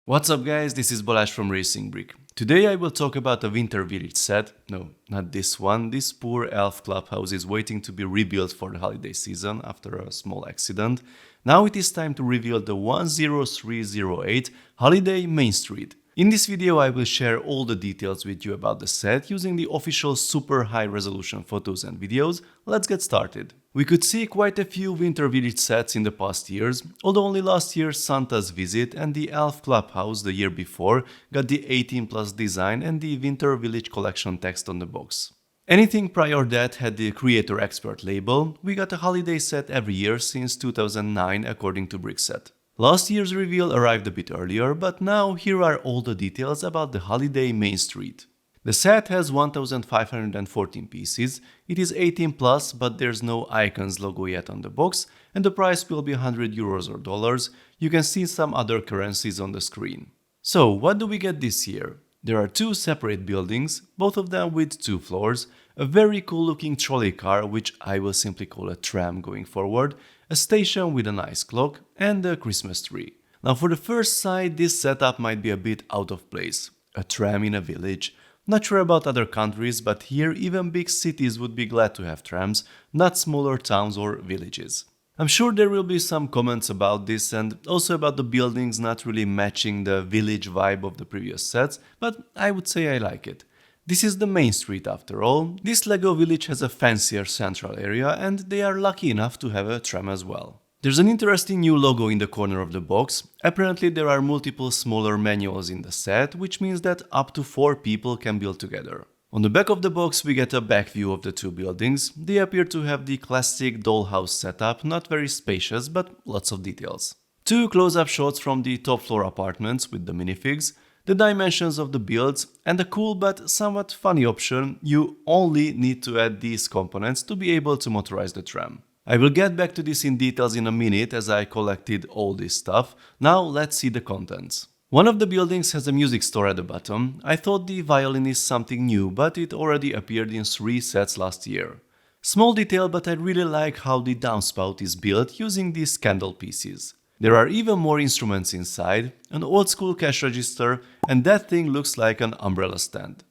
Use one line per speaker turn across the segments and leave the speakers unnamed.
What's up guys, this is Balázs from Racing Brick. Today I will talk about a Winter Village set. No, not this one. This poor elf clubhouse is waiting to be rebuilt for the holiday season after a small accident. Now it is time to reveal the 10308 Holiday Main Street. In this video I will share all the details with you about the set using the official super high resolution photos and videos. Let's get started. We could see quite a few Winter Village sets in the past years, although only last year Santa's Visit and the Elf Clubhouse the year before got the 18 plus design and the Winter Village collection text on the box. Anything prior that had the Creator Expert label. We got a holiday set every year since 2009 according to Brickset. Last year's reveal arrived a bit earlier, but now here are all the details about the Holiday Main Street. The set has 1514 pieces, it is 18 plus, but there's no Icons logo yet on the box, and the price will be €100 or dollars. You can see some other currencies on the screen. So, what do we get this year? There are two separate buildings, both of them with two floors, a very cool looking trolley car, which I will simply call a tram going forward, a station with a nice clock, and a Christmas tree. Now for the first sight, this setup might be a bit out of place. A tram in a village. Not sure about other countries, but here even big cities would be glad to have trams, not smaller towns or villages. I'm sure there will be some comments about this and also about the buildings not really matching the village vibe of the previous sets, but I would say I like it. This is the main street after all. This Lego village has a fancier central area and they are lucky enough to have a tram as well. There's an interesting new logo in the corner of the box. Apparently there are multiple smaller manuals in the set, which means that up to 4 people can build together. On the back of the box we get a back view of the two buildings. They appear to have the classic dollhouse setup, not very spacious but lots of details. Two close-up shots from the top floor apartments with the minifigs, the dimensions of the builds, and a cool but somewhat funny option: you only need to add these components to be able to motorize the tram. I will get back to this in details in a minute as I collected all this stuff. Now let's see the contents. One of the buildings has a music store at the bottom. I thought the violin is something new, but it already appeared in 3 sets last year. Small detail, but I really like how the downspout is built using these candle pieces. There are even more instruments inside, an old school cash register, and that thing looks like an umbrella stand.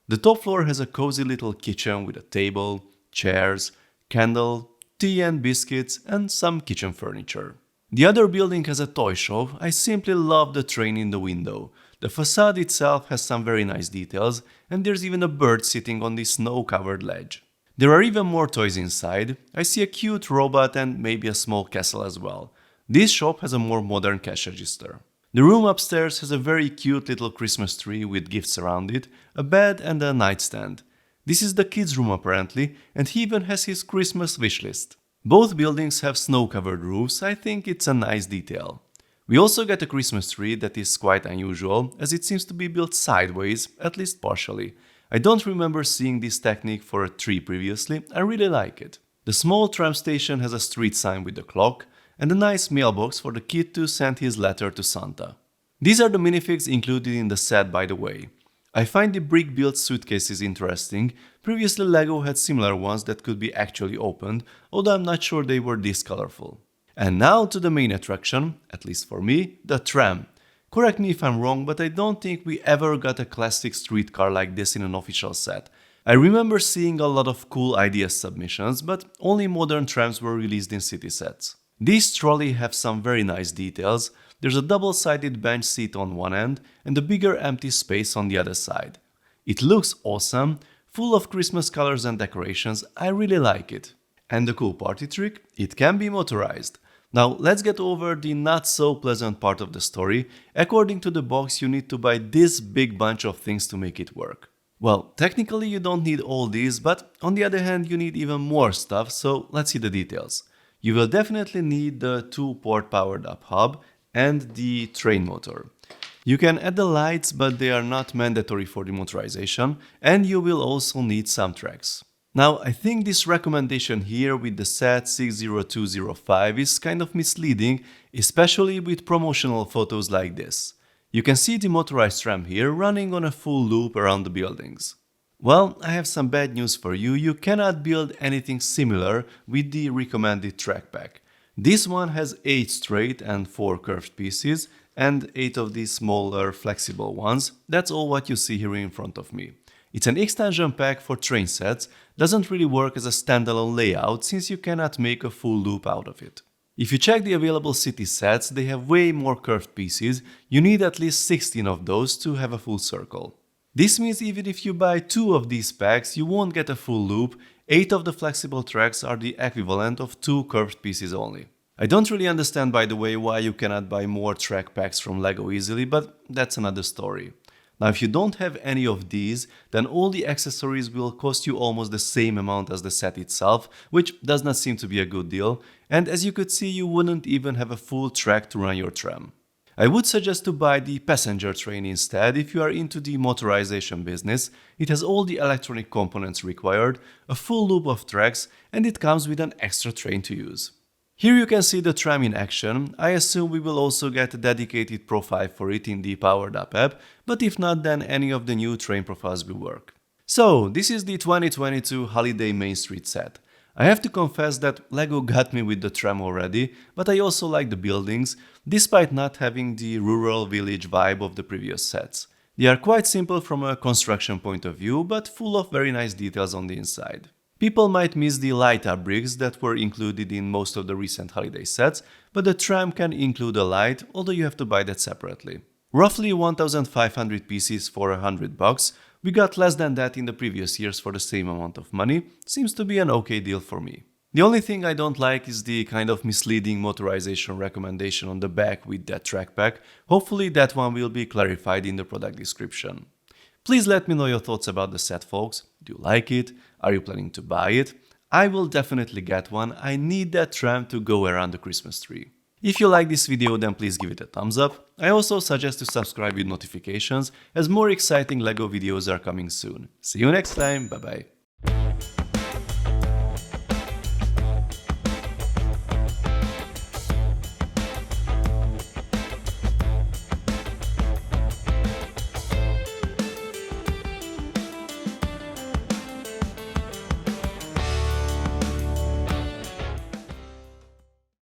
The top floor has a cozy little kitchen with a table, chairs, candle, tea and biscuits, and some kitchen furniture. The other building has a toy shop. I simply love the train in the window. The facade itself has some very nice details, and there's even a bird sitting on the snow-covered ledge. There are even more toys inside. I see a cute robot and maybe a small castle as well. This shop has a more modern cash register. The room upstairs has a very cute little Christmas tree with gifts around it, a bed and a nightstand. This is the kids' room apparently, and he even has his Christmas wish list. Both buildings have snow-covered roofs. I think it's a nice detail. We also get a Christmas tree that is quite unusual, as it seems to be built sideways, at least partially. I don't remember seeing this technique for a tree previously. I really like it. The small tram station has a street sign with a clock, and a nice mailbox for the kid to send his letter to Santa. These are the minifigs included in the set, by the way. I find the brick-built suitcases interesting. Previously LEGO had similar ones that could be actually opened, although I'm not sure they were this colorful. And now to the main attraction, at least for me, the tram. Correct me if I'm wrong, but I don't think we ever got a classic streetcar like this in an official set. I remember seeing a lot of cool idea submissions, but only modern trams were released in city sets. These trolley have some very nice details. There's a double-sided bench seat on one end and a bigger empty space on the other side. It looks awesome, full of Christmas colors and decorations. I really like it. And the cool party trick, it can be motorized. Now let's get over the not so pleasant part of the story. According to the box, you need to buy this big bunch of things to make it work. Well, technically you don't need all these, but on the other hand you need even more stuff, so let's see the details. You will definitely need the 2-port powered up hub and the train motor. You can add the lights, but they are not mandatory for the motorization, and you will also need some tracks. Now, I think this recommendation here with the set 60205 is kind of misleading, especially with promotional photos like this. You can see the motorized tram here running on a full loop around the buildings. Well, I have some bad news for you. You cannot build anything similar with the recommended track pack. This one has 8 straight and 4 curved pieces, and 8 of these smaller flexible ones. That's all what you see here in front of me. It's an extension pack for train sets, doesn't really work as a standalone layout since you cannot make a full loop out of it. If you check the available city sets, they have way more curved pieces, you need at least 16 of those to have a full circle. This means even if you buy 2 of these packs, you won't get a full loop. 8 of the flexible tracks are the equivalent of 2 curved pieces only. I don't really understand, by the way, why you cannot buy more track packs from LEGO easily, but that's another story. Now, if you don't have any of these, then all the accessories will cost you almost the same amount as the set itself, which does not seem to be a good deal, and as you could see, you wouldn't even have a full track to run your tram. I would suggest to buy the passenger train instead if you are into the motorization business. It has all the electronic components required, a full loop of tracks, and it comes with an extra train to use. Here you can see the tram in action. I assume we will also get a dedicated profile for it in the Powered Up app, but if not, then any of the new train profiles will work. So, this is the 2022 Holiday Main Street set. I have to confess that LEGO got me with the tram already, but I also like the buildings, despite not having the rural village vibe of the previous sets. They are quite simple from a construction point of view, but full of very nice details on the inside. People might miss the light-up bricks that were included in most of the recent holiday sets, but the tram can include a light, although you have to buy that separately. Roughly 1,500 pieces for $100. We got less than that in the previous years for the same amount of money. Seems to be an okay deal for me. The only thing I don't like is the kind of misleading motorization recommendation on the back with that track pack. Hopefully that one will be clarified in the product description. Please let me know your thoughts about the set, folks. Do you like it? Are you planning to buy it? I will definitely get one. I need that tram to go around the Christmas tree. If you like this video, then please give it a thumbs up. I also suggest to subscribe with notifications, as more exciting LEGO videos are coming soon. See you next time, bye bye.